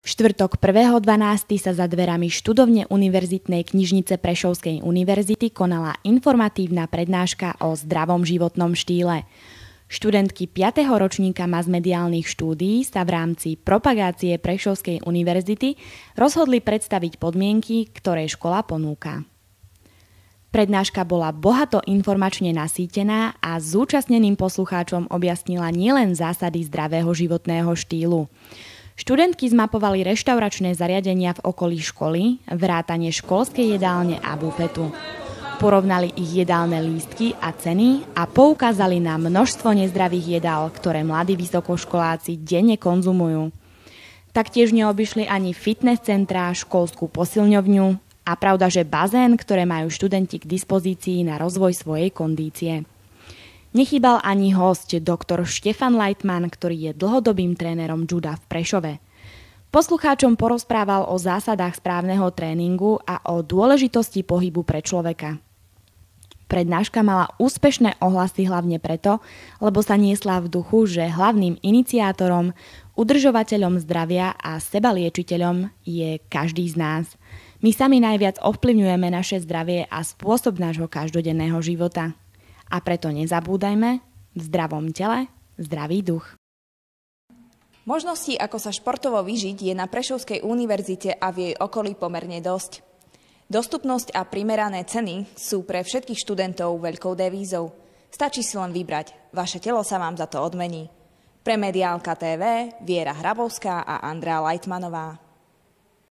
Štvrtok 1.12. sa za dverami študovne Univerzitnej knižnice Prešovskej univerzity konala informatívna prednáška o zdravom životnom štýle. Študentky 5. ročníka masmediálnych štúdií sa v rámci propagácie Prešovskej univerzity rozhodli predstaviť podmienky, ktoré škola ponúka. Prednáška bola bohato informačne nasýtená a zúčastneným poslucháčom objasnila nielen zásady zdravého životného štýlu. Študentky zmapovali reštauračné zariadenia v okolí školy, vrátane školskej jedálne a bufetu. Porovnali ich jedálne lístky a ceny a poukázali na množstvo nezdravých jedál, ktoré mladí vysokoškoláci denne konzumujú. Taktiež neobyšli ani fitness centrá, školskú posilňovňu a pravda, že bazén, ktoré majú študenti k dispozícii na rozvoj svojej kondície. Nechýbal ani hosť, doktor Štefan Leitman, ktorý je dlhodobým trénerom juda v Prešove. Poslucháčom porozprával o zásadách správneho tréningu a o dôležitosti pohybu pre človeka. Prednáška mala úspešné ohlasy hlavne preto, lebo sa niesla v duchu, že hlavným iniciátorom, udržovateľom zdravia a sebaliečiteľom je každý z nás. My sami najviac ovplyvňujeme naše zdravie a spôsob nášho každodenného života. A preto nezabúdajme, v zdravom tele, zdravý duch. Možností, ako sa športovo vyžiť, je na Prešovskej univerzite a v jej okolí pomerne dosť. Dostupnosť a primerané ceny sú pre všetkých študentov veľkou devízou. Stačí si len vybrať. Vaše telo sa vám za to odmení. Pre Mediálka TV Viera Hrabovská a Andrea Leitmanová.